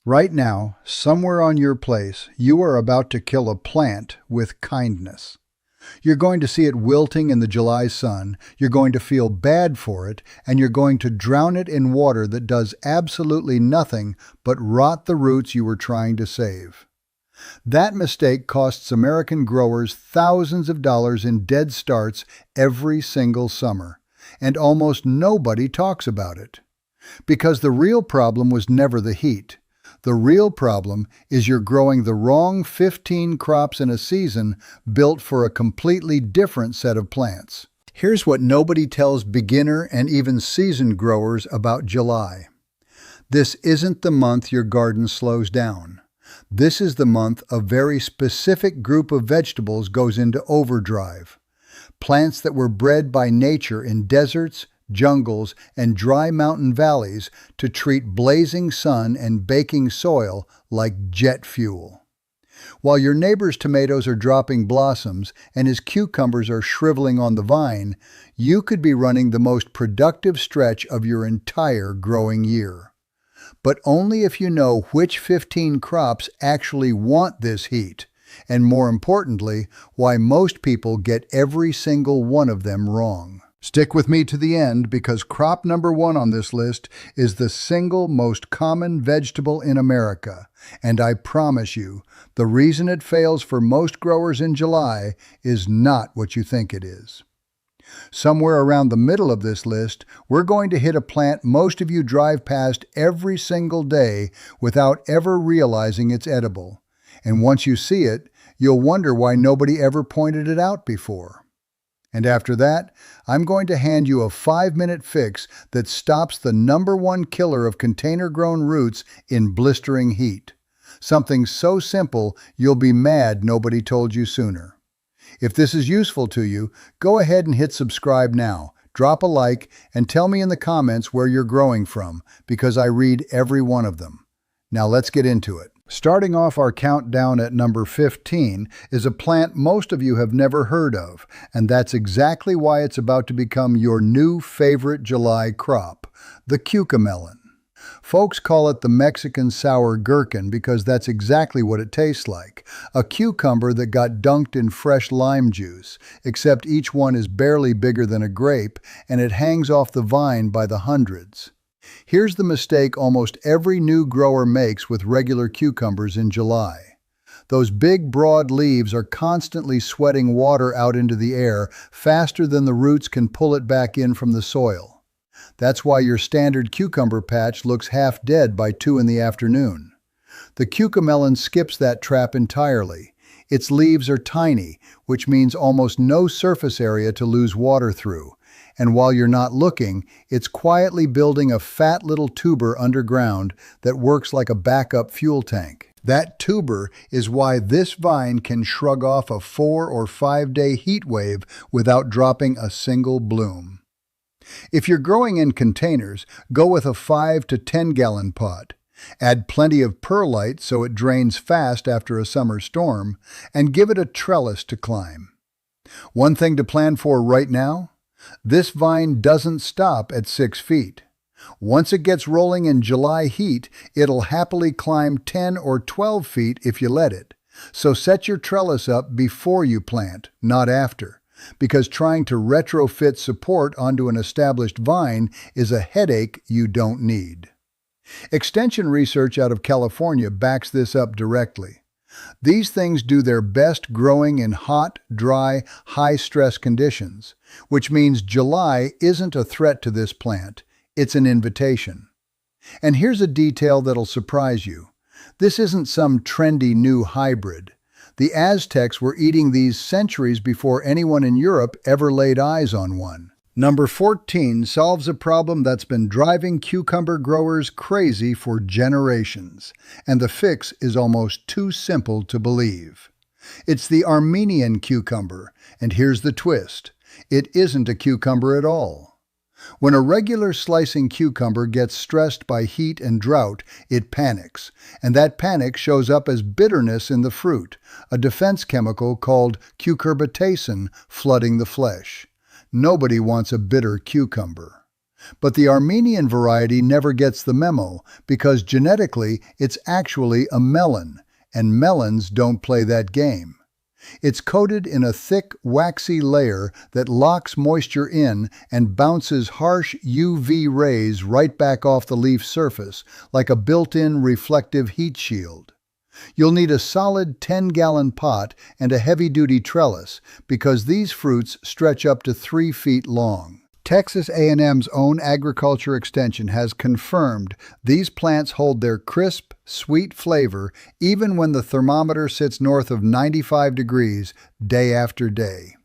Right now, somewhere on your place, you are about to kill a plant with kindness. You're going to see it wilting in the July sun, you're going to feel bad for it, and you're going to drown it in water that does absolutely nothing but rot the roots you were trying to save. That mistake costs American growers thousands of dollars in dead starts every single summer, and almost nobody talks about it. Because the real problem was never the heat. The real problem is you're growing the wrong 15 crops in a season built for a completely different set of plants. Here's what nobody tells beginner and even seasoned growers about July. This isn't the month your garden slows down. This is the month a very specific group of vegetables goes into overdrive. Plants that were bred by nature in deserts, jungles, and dry mountain valleys to treat blazing sun and baking soil like jet fuel. While your neighbor's tomatoes are dropping blossoms and his cucumbers are shriveling on the vine, you could be running the most productive stretch of your entire growing year. But only if you know which 15 crops actually want this heat, and more importantly, why most people get every single one of them wrong. Stick with me to the end because crop number 1 on this list is the single most common vegetable in America, and I promise you, the reason it fails for most growers in July is not what you think it is. Somewhere around the middle of this list, we're going to hit a plant most of you drive past every single day without ever realizing it's edible. And once you see it, you'll wonder why nobody ever pointed it out before. And after that, I'm going to hand you a 5-minute fix that stops the #1 killer of container-grown roots in blistering heat. Something so simple, you'll be mad nobody told you sooner. If this is useful to you, go ahead and hit subscribe now, drop a like, and tell me in the comments where you're growing from, because I read every one of them. Now let's get into it. Starting off our countdown at number 15 is a plant most of you have never heard of, and that's exactly why it's about to become your new favorite July crop, the cucamelon. Folks call it the Mexican sour gherkin because that's exactly what it tastes like, a cucumber that got dunked in fresh lime juice, except each one is barely bigger than a grape and it hangs off the vine by the hundreds. Here's the mistake almost every new grower makes with regular cucumbers in July. Those big, broad leaves are constantly sweating water out into the air faster than the roots can pull it back in from the soil. That's why your standard cucumber patch looks half dead by 2 in the afternoon. The cucamelon skips that trap entirely. Its leaves are tiny, which means almost no surface area to lose water through. And while you're not looking, it's quietly building a fat little tuber underground that works like a backup fuel tank. That tuber is why this vine can shrug off a 4 or 5 day heat wave without dropping a single bloom. If you're growing in containers, go with a 5 to 10 gallon pot. Add plenty of perlite so it drains fast after a summer storm, and give it a trellis to climb. One thing to plan for right now: this vine doesn't stop at 6 feet. Once it gets rolling in July heat, it'll happily climb 10 or 12 feet if you let it. So set your trellis up before you plant, not after, because trying to retrofit support onto an established vine is a headache you don't need. Extension research out of California backs this up directly. These things do their best growing in hot, dry, high-stress conditions, which means July isn't a threat to this plant, it's an invitation. And here's a detail that'll surprise you. This isn't some trendy new hybrid. The Aztecs were eating these centuries before anyone in Europe ever laid eyes on one. Number 14 solves a problem that's been driving cucumber growers crazy for generations, and the fix is almost too simple to believe. It's the Armenian cucumber, and here's the twist: it isn't a cucumber at all. When a regular slicing cucumber gets stressed by heat and drought, it panics, and that panic shows up as bitterness in the fruit, a defense chemical called cucurbitacin flooding the flesh. Nobody wants a bitter cucumber. But the Armenian variety never gets the memo because genetically it's actually a melon, and melons don't play that game. It's coated in a thick, waxy layer that locks moisture in and bounces harsh UV rays right back off the leaf surface like a built-in reflective heat shield. You'll need a solid 10-gallon pot and a heavy-duty trellis because these fruits stretch up to 3 feet long. Texas A&M's own agriculture extension has confirmed these plants hold their crisp, sweet flavor even when the thermometer sits north of 95 degrees day after day.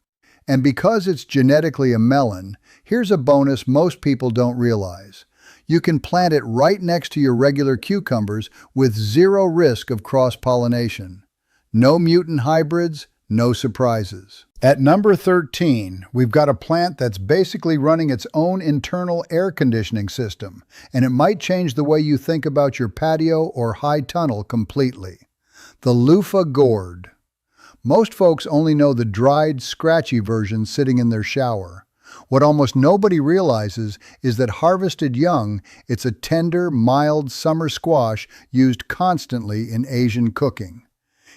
And because it's genetically a melon, here's a bonus most people don't realize. You can plant it right next to your regular cucumbers with zero risk of cross-pollination. No mutant hybrids, no surprises. At number 13, we've got a plant that's basically running its own internal air conditioning system, and it might change the way you think about your patio or high tunnel completely. The Luffa Gourd. Most folks only know the dried, scratchy version sitting in their shower. What almost nobody realizes is that harvested young, it's a tender, mild summer squash used constantly in Asian cooking.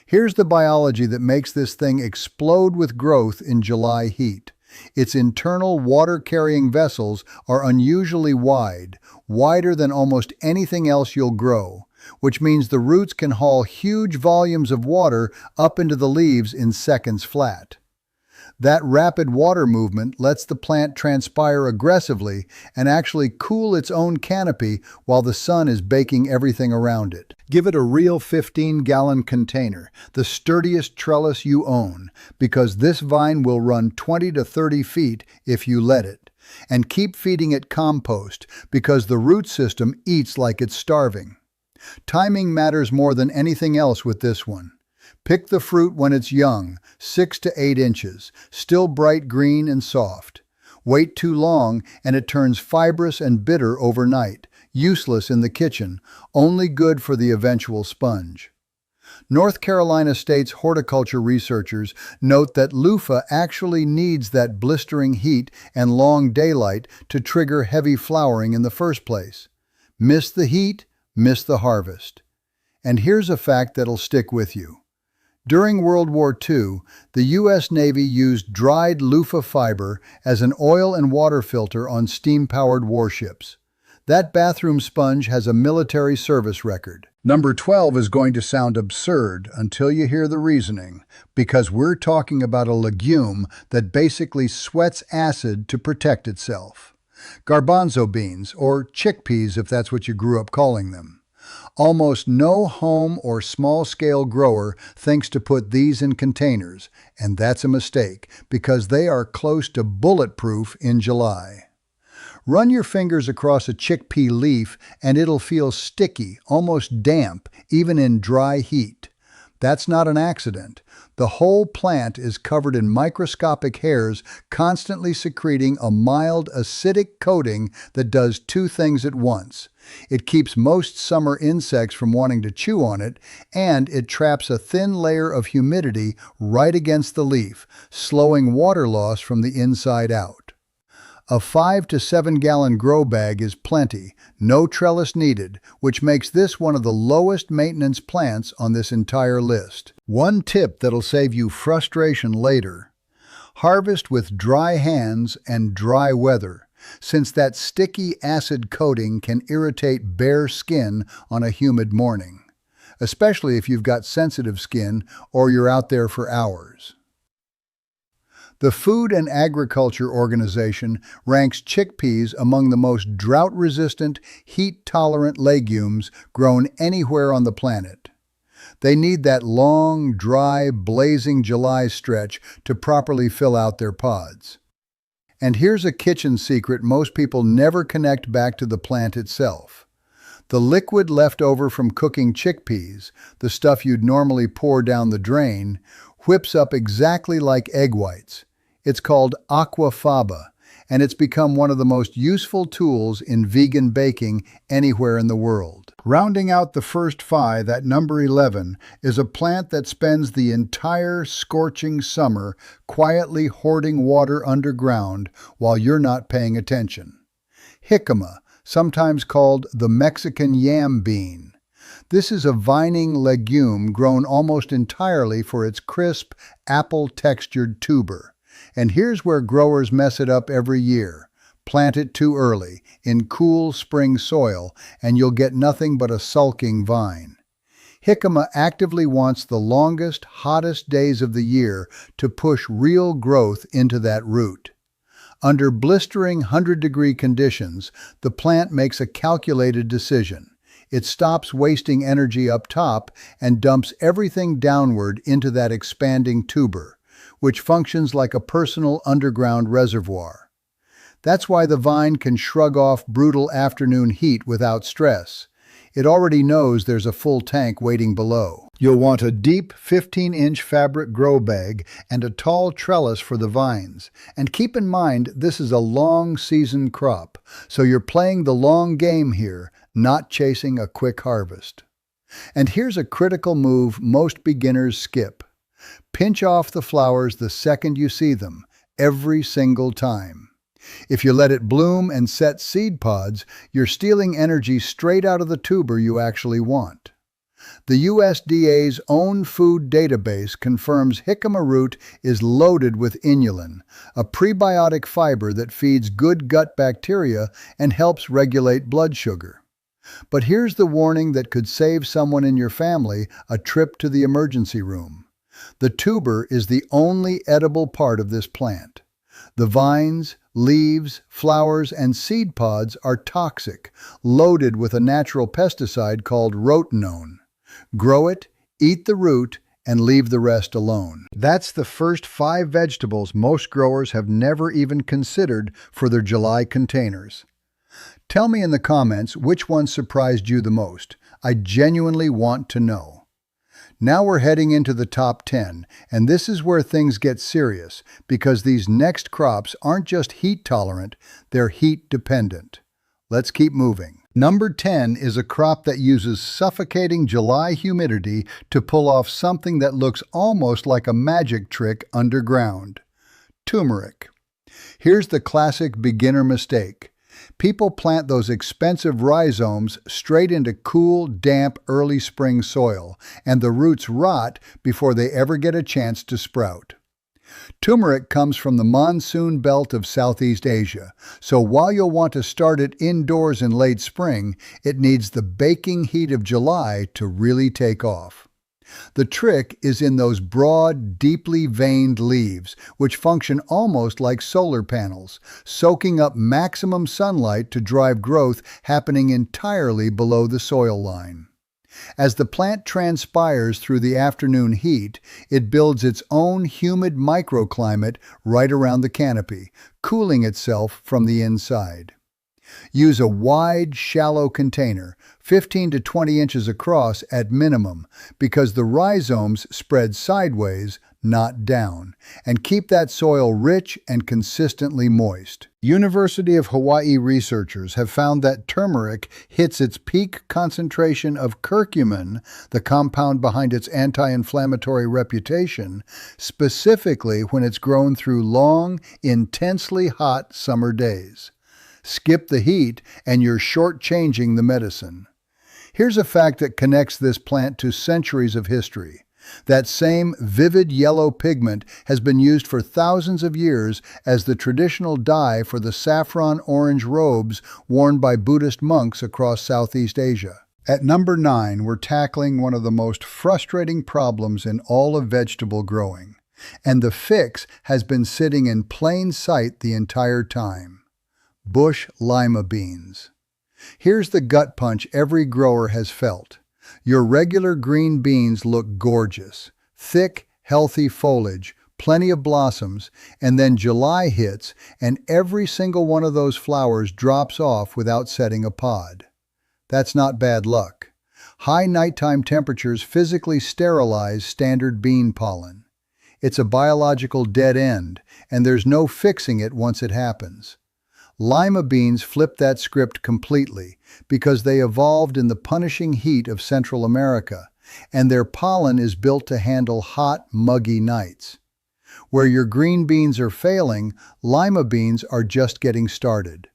Here's the biology that makes this thing explode with growth in July heat. Its internal water-carrying vessels are unusually wide, wider than almost anything else you'll grow, which means the roots can haul huge volumes of water up into the leaves in seconds flat. That rapid water movement lets the plant transpire aggressively and actually cool its own canopy while the sun is baking everything around it. Give it a real 15-gallon container, the sturdiest trellis you own, because this vine will run 20 to 30 feet if you let it. And keep feeding it compost because the root system eats like it's starving. Timing matters more than anything else with this one. Pick the fruit when it's young, 6 to 8 inches, still bright green and soft. Wait too long and it turns fibrous and bitter overnight, useless in the kitchen, only good for the eventual sponge. North Carolina State's horticulture researchers note that Luffa actually needs that blistering heat and long daylight to trigger heavy flowering in the first place. Miss the heat, miss the harvest. And here's a fact that'll stick with you. During World War II, the U.S. Navy used dried loofah fiber as an oil and water filter on steam-powered warships. That bathroom sponge has a military service record. Number 12 is going to sound absurd until you hear the reasoning, because we're talking about a legume that basically sweats acid to protect itself. Garbanzo beans, or chickpeas if that's what you grew up calling them. Almost no home or small-scale grower thinks to put these in containers, and that's a mistake because they are close to bulletproof in July. Run your fingers across a chickpea leaf and it'll feel sticky, almost damp, even in dry heat. That's not an accident. The whole plant is covered in microscopic hairs constantly secreting a mild acidic coating that does two things at once. It keeps most summer insects from wanting to chew on it, and it traps a thin layer of humidity right against the leaf, slowing water loss from the inside out. A 5 to 7 gallon grow bag is plenty, no trellis needed, which makes this one of the lowest maintenance plants on this entire list. One tip that'll save you frustration later. Harvest with dry hands and dry weather, since that sticky acid coating can irritate bare skin on a humid morning, especially if you've got sensitive skin or you're out there for hours. The Food and Agriculture Organization ranks chickpeas among the most drought-resistant, heat-tolerant legumes grown anywhere on the planet. They need that long, dry, blazing July stretch to properly fill out their pods. And here's a kitchen secret most people never connect back to the plant itself. The liquid left over from cooking chickpeas, the stuff you'd normally pour down the drain, whips up exactly like egg whites. It's called aquafaba, and it's become one of the most useful tools in vegan baking anywhere in the world. Rounding out the first 5 at number 11 is a plant that spends the entire scorching summer quietly hoarding water underground while you're not paying attention. Jicama, sometimes called the Mexican yam bean. This is a vining legume grown almost entirely for its crisp, apple-textured tuber. And here's where growers mess it up every year. Plant it too early, in cool spring soil, and you'll get nothing but a sulking vine. Jicama actively wants the longest, hottest days of the year to push real growth into that root. Under blistering 100-degree conditions, the plant makes a calculated decision. It stops wasting energy up top and dumps everything downward into that expanding tuber, which functions like a personal underground reservoir. That's why the vine can shrug off brutal afternoon heat without stress. It already knows there's a full tank waiting below. You'll want a deep 15-inch fabric grow bag and a tall trellis for the vines. And keep in mind, this is a long season crop, so you're playing the long game here, not chasing a quick harvest. And here's a critical move most beginners skip. Pinch off the flowers the second you see them, every single time. If you let it bloom and set seed pods, you're stealing energy straight out of the tuber you actually want. The USDA's own food database confirms jicama root is loaded with inulin, a prebiotic fiber that feeds good gut bacteria and helps regulate blood sugar. But here's the warning that could save someone in your family a trip to the emergency room. The tuber is the only edible part of this plant. The vines, leaves, flowers, and seed pods are toxic, loaded with a natural pesticide called rotenone. Grow it, eat the root, and leave the rest alone. That's the first 5 vegetables most growers have never even considered for their July containers. Tell me in the comments which one surprised you the most. I genuinely want to know. Now we're heading into the top 10, and this is where things get serious, because these next crops aren't just heat tolerant, they're heat dependent. Let's keep moving. Number 10 is a crop that uses suffocating July humidity to pull off something that looks almost like a magic trick underground. Turmeric. Here's the classic beginner mistake. People plant those expensive rhizomes straight into cool, damp, early spring soil, and the roots rot before they ever get a chance to sprout. Turmeric comes from the monsoon belt of Southeast Asia, so while you'll want to start it indoors in late spring, it needs the baking heat of July to really take off. The trick is in those broad, deeply veined leaves, which function almost like solar panels, soaking up maximum sunlight to drive growth happening entirely below the soil line. As the plant transpires through the afternoon heat, it builds its own humid microclimate right around the canopy, cooling itself from the inside. Use a wide, shallow container, 15 to 20 inches across at minimum, because the rhizomes spread sideways, not down, and keep that soil rich and consistently moist. University of Hawaii researchers have found that turmeric hits its peak concentration of curcumin, the compound behind its anti-inflammatory reputation, specifically when it's grown through long, intensely hot summer days. Skip the heat, and you're shortchanging the medicine. Here's a fact that connects this plant to centuries of history. That same vivid yellow pigment has been used for thousands of years as the traditional dye for the saffron orange robes worn by Buddhist monks across Southeast Asia. At number 9, we're tackling one of the most frustrating problems in all of vegetable growing, and the fix has been sitting in plain sight the entire time. Bush lima beans. Here's the gut punch every grower has felt. Your regular green beans look gorgeous. Thick, healthy foliage, plenty of blossoms, and then July hits and every single one of those flowers drops off without setting a pod. That's not bad luck. High nighttime temperatures physically sterilize standard bean pollen. It's a biological dead end, and there's no fixing it once it happens. Lima beans flip that script completely because they evolved in the punishing heat of Central America, and their pollen is built to handle hot, muggy nights. Where your green beans are failing, lima beans are just getting started.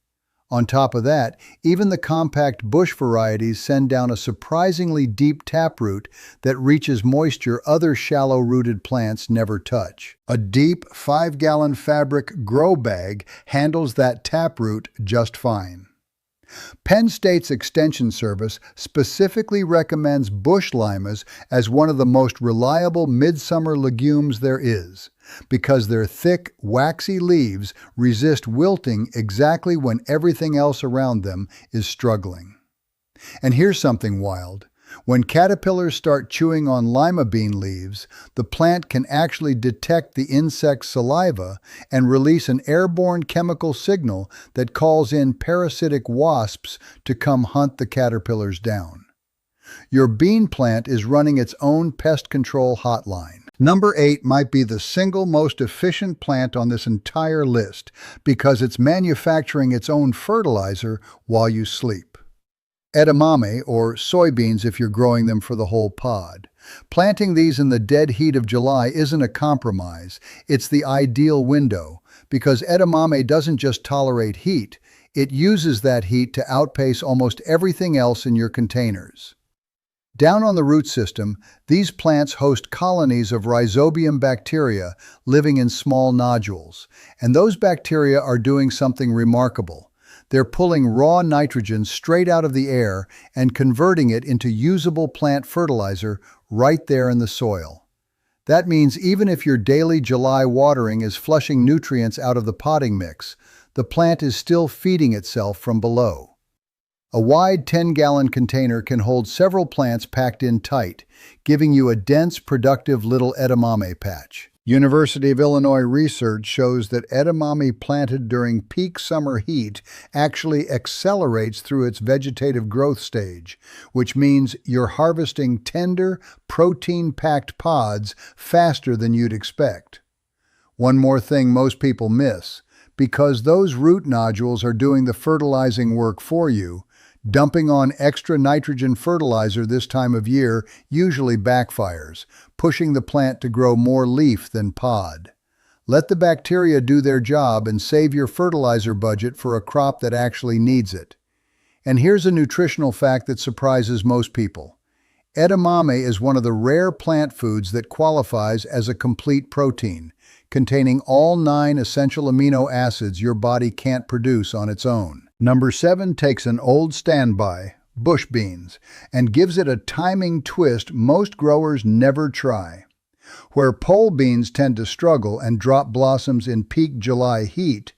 On top of that, even the compact bush varieties send down a surprisingly deep taproot that reaches moisture other shallow-rooted plants never touch. A deep 5-gallon fabric grow bag handles that taproot just fine. Penn State's Extension Service specifically recommends bush limas as one of the most reliable midsummer legumes there is, because their thick, waxy leaves resist wilting exactly when everything else around them is struggling. And here's something wild. When caterpillars start chewing on lima bean leaves, the plant can actually detect the insect's saliva and release an airborne chemical signal that calls in parasitic wasps to come hunt the caterpillars down. Your bean plant is running its own pest control hotline. Number 8 might be the single most efficient plant on this entire list because it's manufacturing its own fertilizer while you sleep. Edamame, or soybeans if you're growing them for the whole pod. Planting these in the dead heat of July isn't a compromise, it's the ideal window, because edamame doesn't just tolerate heat, it uses that heat to outpace almost everything else in your containers. Down on the root system, these plants host colonies of rhizobium bacteria living in small nodules, and those bacteria are doing something remarkable. They're pulling raw nitrogen straight out of the air and converting it into usable plant fertilizer right there in the soil. That means even if your daily July watering is flushing nutrients out of the potting mix, the plant is still feeding itself from below. A wide 10-gallon container can hold several plants packed in tight, giving you a dense, productive little edamame patch. University of Illinois research shows that edamame planted during peak summer heat actually accelerates through its vegetative growth stage, which means you're harvesting tender, protein-packed pods faster than you'd expect. One more thing most people miss, because those root nodules are doing the fertilizing work for you, dumping on extra nitrogen fertilizer this time of year usually backfires, pushing the plant to grow more leaf than pod. Let the bacteria do their job and save your fertilizer budget for a crop that actually needs it. And here's a nutritional fact that surprises most people. Edamame is one of the rare plant foods that qualifies as a complete protein, containing all 9 essential amino acids your body can't produce on its own. Number 7 takes an old standby, bush beans, and gives it a timing twist most growers never try. Where pole beans tend to struggle and drop blossoms in peak July heat,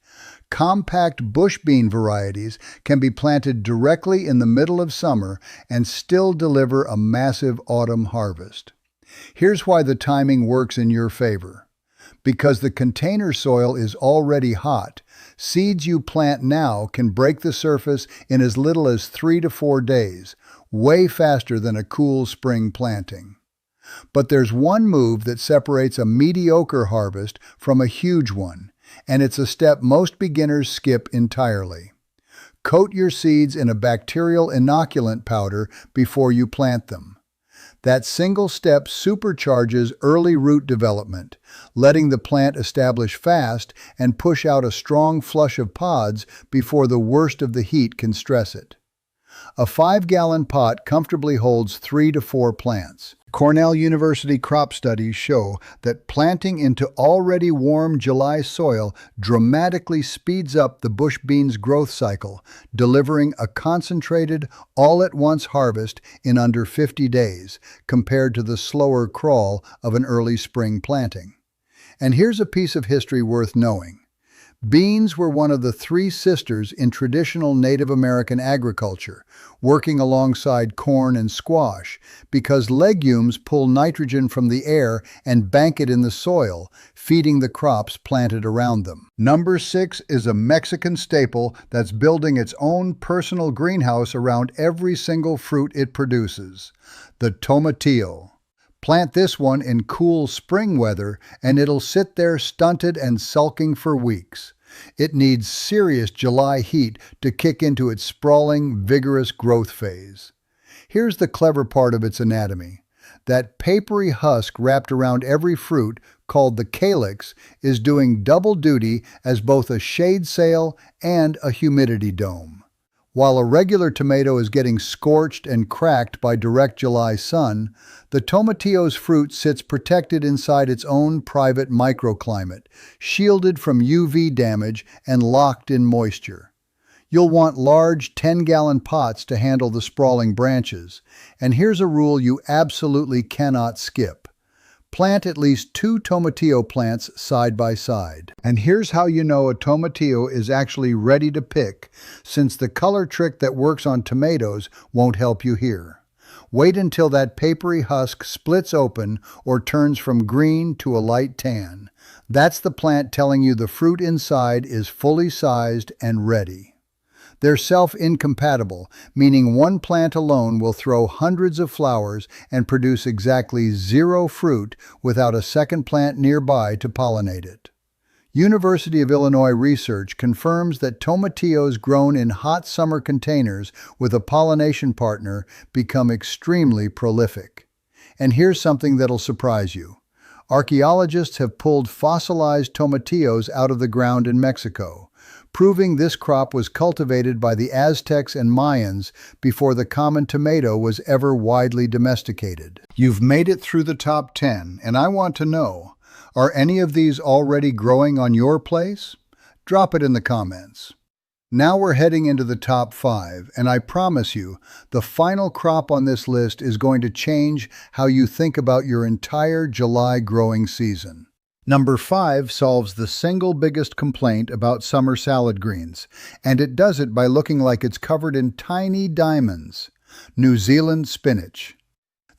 compact bush bean varieties can be planted directly in the middle of summer and still deliver a massive autumn harvest. Here's why the timing works in your favor. Because the container soil is already hot, seeds you plant now can break the surface in as little as 3 to 4 days, way faster than a cool spring planting. But there's one move that separates a mediocre harvest from a huge one, and it's a step most beginners skip entirely. Coat your seeds in a bacterial inoculant powder before you plant them. That single step supercharges early root development, letting the plant establish fast and push out a strong flush of pods before the worst of the heat can stress it. A 5-gallon pot comfortably holds 3 to 4 plants. Cornell University crop studies show that planting into already warm July soil dramatically speeds up the bush bean's growth cycle, delivering a concentrated, all-at-once harvest in under 50 days, compared to the slower crawl of an early spring planting. And here's a piece of history worth knowing. Beans were one of the 3 sisters in traditional Native American agriculture, working alongside corn and squash, because legumes pull nitrogen from the air and bank it in the soil, feeding the crops planted around them. Number 6 is a Mexican staple that's building its own personal greenhouse around every single fruit it produces, the tomatillo. Plant this one in cool spring weather and it'll sit there stunted and sulking for weeks. It needs serious July heat to kick into its sprawling, vigorous growth phase. Here's the clever part of its anatomy. That papery husk wrapped around every fruit, called the calyx, is doing double duty as both a shade sail and a humidity dome. While a regular tomato is getting scorched and cracked by direct July sun, the tomatillo's fruit sits protected inside its own private microclimate, shielded from UV damage and locked in moisture. You'll want large 10-gallon pots to handle the sprawling branches, and here's a rule you absolutely cannot skip. Plant at least 2 tomatillo plants side by side. And here's how you know a tomatillo is actually ready to pick, since the color trick that works on tomatoes won't help you here. Wait until that papery husk splits open or turns from green to a light tan. That's the plant telling you the fruit inside is fully sized and ready. They're self-incompatible, meaning one plant alone will throw hundreds of flowers and produce exactly 0 fruit without a second plant nearby to pollinate it. University of Illinois research confirms that tomatillos grown in hot summer containers with a pollination partner become extremely prolific. And here's something that'll surprise you. Archaeologists have pulled fossilized tomatillos out of the ground in Mexico, proving this crop was cultivated by the Aztecs and Mayans before the common tomato was ever widely domesticated. You've made it through the top 10, and I want to know, are any of these already growing on your place? Drop it in the comments. Now we're heading into the top 5, and I promise you, the final crop on this list is going to change how you think about your entire July growing season. Number 5 solves the single biggest complaint about summer salad greens, and it does it by looking like it's covered in tiny diamonds. New Zealand spinach.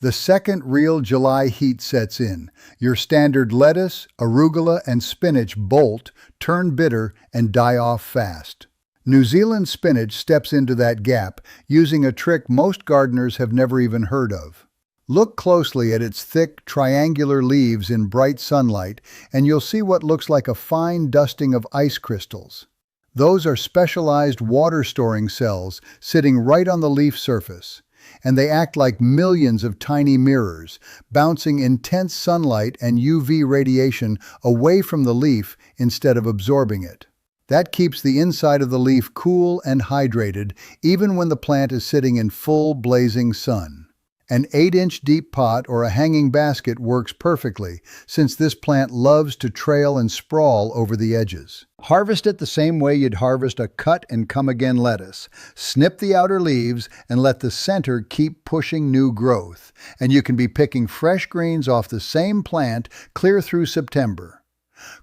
The second real July heat sets in. Your standard lettuce, arugula, and spinach bolt, turn bitter, and die off fast. New Zealand spinach steps into that gap, using a trick most gardeners have never even heard of. Look closely at its thick, triangular leaves in bright sunlight, and you'll see what looks like a fine dusting of ice crystals. Those are specialized water-storing cells sitting right on the leaf surface, and they act like millions of tiny mirrors, bouncing intense sunlight and UV radiation away from the leaf instead of absorbing it. That keeps the inside of the leaf cool and hydrated, even when the plant is sitting in full blazing sun. An 8-inch deep pot or a hanging basket works perfectly, since this plant loves to trail and sprawl over the edges. Harvest it the same way you'd harvest a cut-and-come-again lettuce. Snip the outer leaves and let the center keep pushing new growth, and you can be picking fresh greens off the same plant clear through September.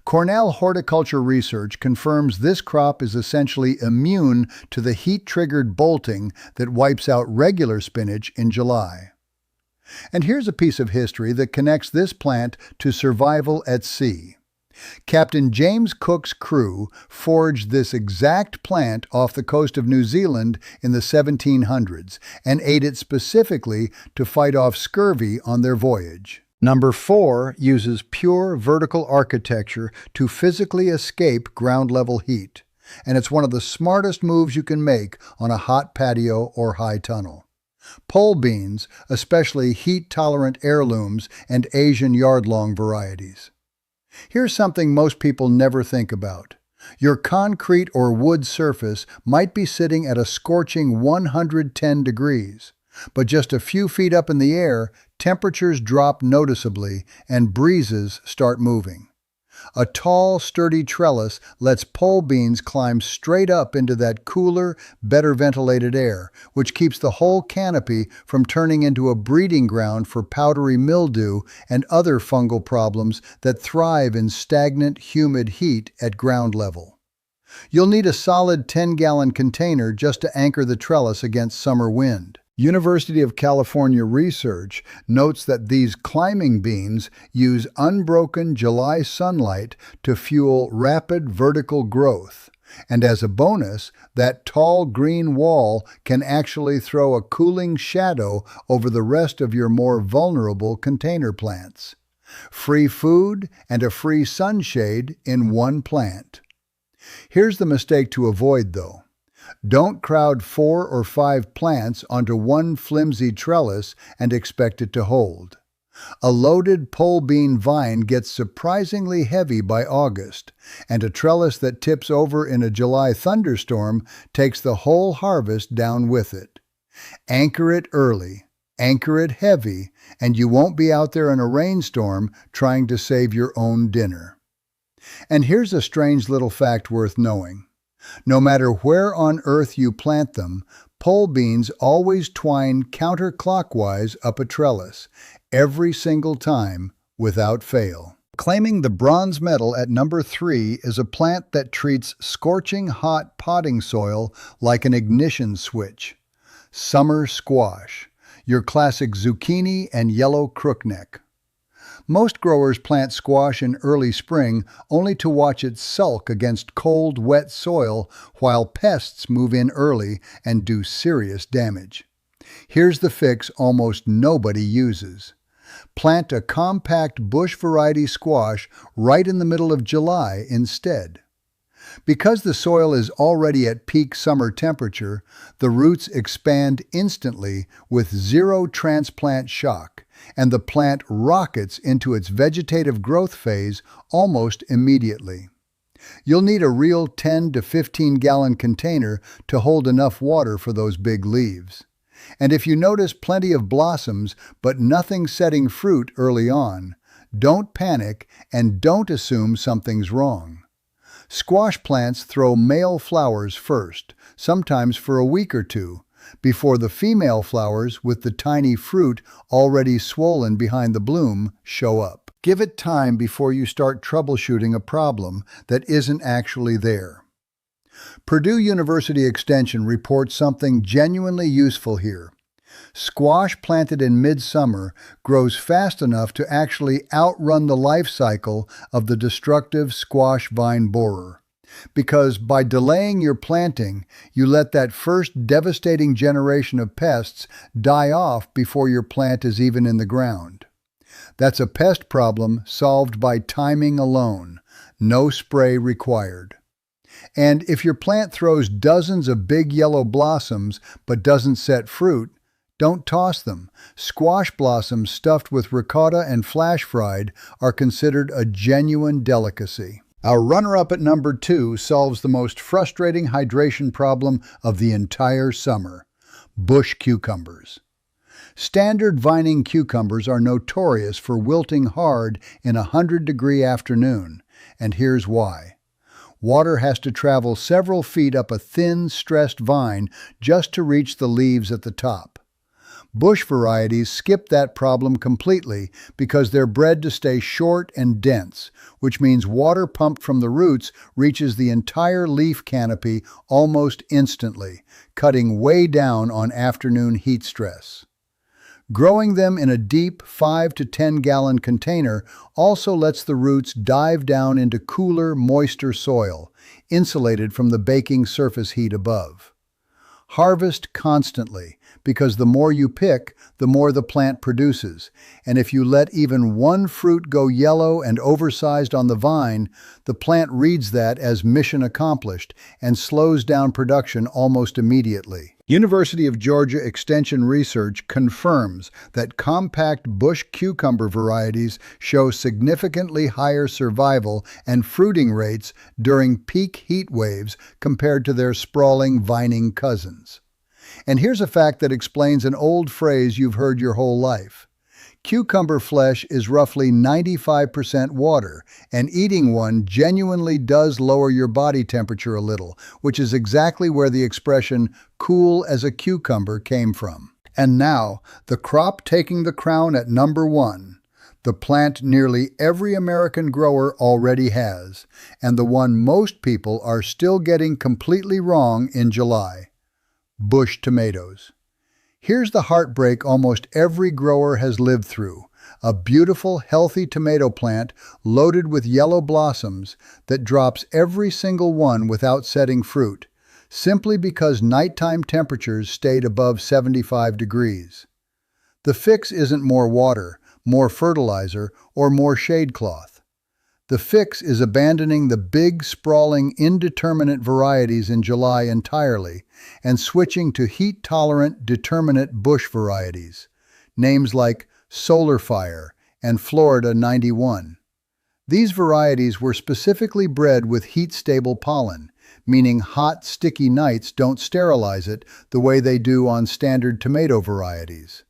Cornell horticulture research confirms this crop is essentially immune to the heat-triggered bolting that wipes out regular spinach in July. And here's a piece of history that connects this plant to survival at sea. Captain James Cook's crew foraged this exact plant off the coast of New Zealand in the 1700s and ate it specifically to fight off scurvy on their voyage. Number 4 uses pure vertical architecture to physically escape ground-level heat, and it's one of the smartest moves you can make on a hot patio or high tunnel. Pole beans, especially heat-tolerant heirlooms and Asian yard-long varieties. Here's something most people never think about. Your concrete or wood surface might be sitting at a scorching 110 degrees. But just a few feet up in the air, temperatures drop noticeably and breezes start moving. A tall, sturdy trellis lets pole beans climb straight up into that cooler, better ventilated air, which keeps the whole canopy from turning into a breeding ground for powdery mildew and other fungal problems that thrive in stagnant, humid heat at ground level. You'll need a solid 10-gallon container just to anchor the trellis against summer wind. University of California research notes that these climbing beans use unbroken July sunlight to fuel rapid vertical growth. And as a bonus, that tall green wall can actually throw a cooling shadow over the rest of your more vulnerable container plants. Free food and a free sunshade in one plant. Here's the mistake to avoid, though. Don't crowd 4 or 5 plants onto one flimsy trellis and expect it to hold. A loaded pole bean vine gets surprisingly heavy by August, and a trellis that tips over in a July thunderstorm takes the whole harvest down with it. Anchor it early, anchor it heavy, and you won't be out there in a rainstorm trying to save your own dinner. And here's a strange little fact worth knowing. No matter where on earth you plant them, pole beans always twine counterclockwise up a trellis, every single time, without fail. Claiming the bronze medal at number 3 is a plant that treats scorching hot potting soil like an ignition switch. Summer squash, your classic zucchini and yellow crookneck. Most growers plant squash in early spring only to watch it sulk against cold, wet soil while pests move in early and do serious damage. Here's the fix almost nobody uses. Plant a compact bush variety squash right in the middle of July instead. Because the soil is already at peak summer temperature, the roots expand instantly with zero transplant shock, and the plant rockets into its vegetative growth phase almost immediately. You'll need a real 10 to 15 gallon container to hold enough water for those big leaves. And if you notice plenty of blossoms but nothing setting fruit early on, don't panic and don't assume something's wrong. Squash plants throw male flowers first, sometimes for a week or two, before the female flowers with the tiny fruit already swollen behind the bloom show up. Give it time before you start troubleshooting a problem that isn't actually there. Purdue University Extension reports something genuinely useful here. Squash planted in midsummer grows fast enough to actually outrun the life cycle of the destructive squash vine borer. Because by delaying your planting, you let that first devastating generation of pests die off before your plant is even in the ground. That's a pest problem solved by timing alone, no spray required. And if your plant throws dozens of big yellow blossoms but doesn't set fruit, don't toss them. Squash blossoms stuffed with ricotta and flash fried are considered a genuine delicacy. Our runner-up at number 2 solves the most frustrating hydration problem of the entire summer: bush cucumbers. Standard vining cucumbers are notorious for wilting hard in a 100-degree afternoon, and here's why. Water has to travel several feet up a thin, stressed vine just to reach the leaves at the top. Bush varieties skip that problem completely because they're bred to stay short and dense, which means water pumped from the roots reaches the entire leaf canopy almost instantly, cutting way down on afternoon heat stress. Growing them in a deep 5 to 10 gallon container also lets the roots dive down into cooler, moister soil, insulated from the baking surface heat above. Harvest constantly, because the more you pick, the more the plant produces, and if you let even one fruit go yellow and oversized on the vine, the plant reads that as mission accomplished and slows down production almost immediately. University of Georgia Extension research confirms that compact bush cucumber varieties show significantly higher survival and fruiting rates during peak heat waves compared to their sprawling vining cousins. And here's a fact that explains an old phrase you've heard your whole life. Cucumber flesh is roughly 95% water, and eating one genuinely does lower your body temperature a little, which is exactly where the expression "cool as a cucumber" came from. And now, the crop taking the crown at number 1, the plant nearly every American grower already has, and the one most people are still getting completely wrong in July: bush tomatoes. Here's the heartbreak almost every grower has lived through: a beautiful, healthy tomato plant loaded with yellow blossoms that drops every single one without setting fruit, simply because nighttime temperatures stayed above 75 degrees. The fix isn't more water, more fertilizer, or more shade cloth. The fix is abandoning the big, sprawling, indeterminate varieties in July entirely and switching to heat-tolerant, determinate bush varieties. Names like Solar Fire, and Florida 91. These varieties were specifically bred with heat-stable pollen, meaning hot, sticky nights don't sterilize it the way they do on standard tomato varieties.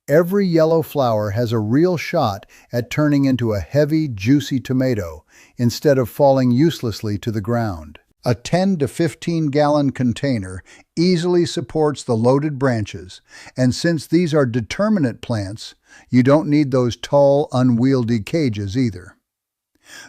Every yellow flower has a real shot at turning into a heavy, juicy tomato instead of falling uselessly to the ground. A 10 to 15-gallon container easily supports the loaded branches, and since these are determinate plants, you don't need those tall, unwieldy cages either.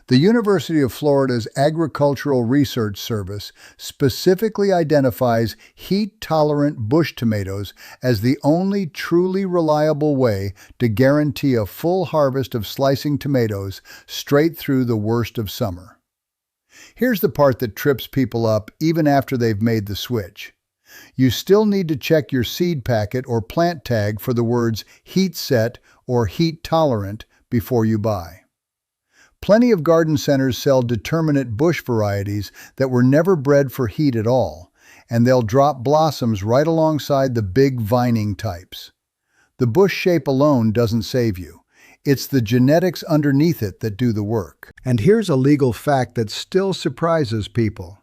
The University of Florida's Agricultural Research Service specifically identifies heat-tolerant bush tomatoes as the only truly reliable way to guarantee a full harvest of slicing tomatoes straight through the worst of summer. Here's the part that trips people up even after they've made the switch. You still need to check your seed packet or plant tag for the words heat set or heat tolerant before you buy. Plenty of garden centers sell determinate bush varieties that were never bred for heat at all, and they'll drop blossoms right alongside the big vining types. The bush shape alone doesn't save you. It's the genetics underneath it that do the work. And here's a legal fact that still surprises people.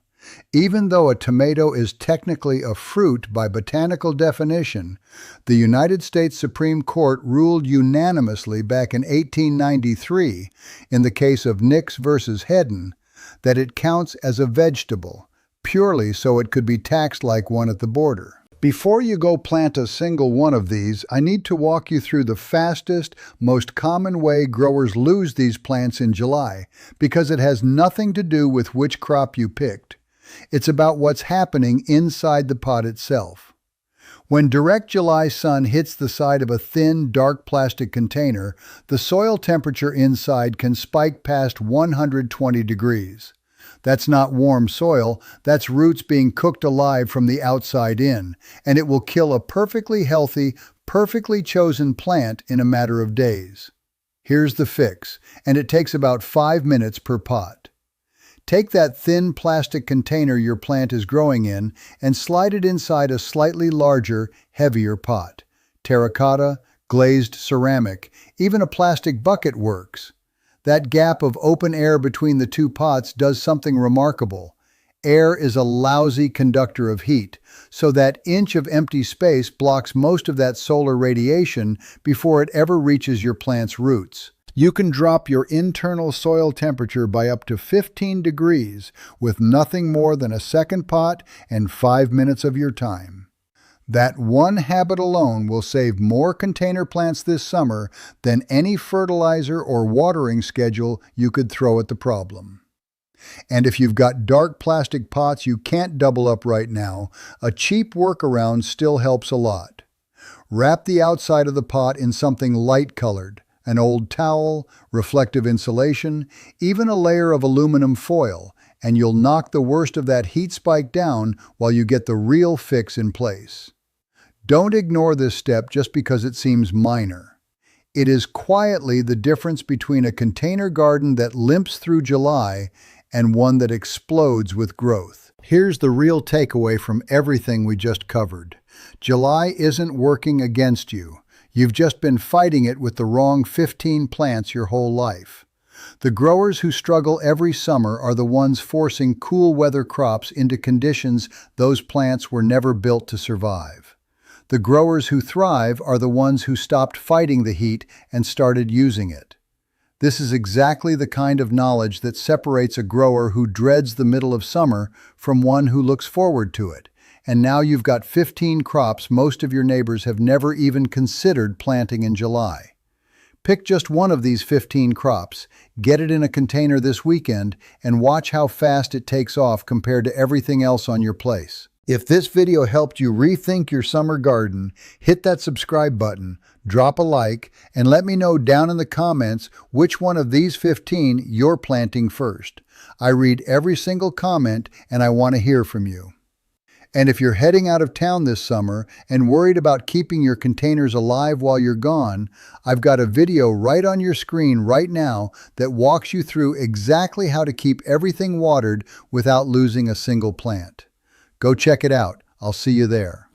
Even though a tomato is technically a fruit by botanical definition, the United States Supreme Court ruled unanimously back in 1893, in the case of Nix versus Hedden, that it counts as a vegetable, purely so it could be taxed like one at the border. Before you go plant a single one of these, I need to walk you through the fastest, most common way growers lose these plants in July, because it has nothing to do with which crop you picked. It's about what's happening inside the pot itself. When direct July sun hits the side of a thin, dark plastic container, the soil temperature inside can spike past 120 degrees. That's not warm soil, that's roots being cooked alive from the outside in, and it will kill a perfectly healthy, perfectly chosen plant in a matter of days. Here's the fix, and it takes about 5 minutes per pot. Take that thin plastic container your plant is growing in and slide it inside a slightly larger, heavier pot. Terracotta, glazed ceramic, even a plastic bucket works. That gap of open air between the two pots does something remarkable. Air is a lousy conductor of heat, so that inch of empty space blocks most of that solar radiation before it ever reaches your plant's roots. You can drop your internal soil temperature by up to 15 degrees with nothing more than a second pot and 5 minutes of your time. That one habit alone will save more container plants this summer than any fertilizer or watering schedule you could throw at the problem. And if you've got dark plastic pots you can't double up right now, a cheap workaround still helps a lot. Wrap the outside of the pot in something light-colored. An old towel, reflective insulation, even a layer of aluminum foil, and you'll knock the worst of that heat spike down while you get the real fix in place. Don't ignore this step just because it seems minor. It is quietly the difference between a container garden that limps through July and one that explodes with growth. Here's the real takeaway from everything we just covered. July isn't working against you. You've just been fighting it with the wrong 15 plants your whole life. The growers who struggle every summer are the ones forcing cool weather crops into conditions those plants were never built to survive. The growers who thrive are the ones who stopped fighting the heat and started using it. This is exactly the kind of knowledge that separates a grower who dreads the middle of summer from one who looks forward to it. And now you've got 15 crops most of your neighbors have never even considered planting in July. Pick just one of these 15 crops, get it in a container this weekend, and watch how fast it takes off compared to everything else on your place. If this video helped you rethink your summer garden, hit that subscribe button, drop a like, and let me know down in the comments which one of these 15 you're planting first. I read every single comment and I want to hear from you. And if you're heading out of town this summer and worried about keeping your containers alive while you're gone, I've got a video right on your screen right now that walks you through exactly how to keep everything watered without losing a single plant. Go check it out. I'll see you there.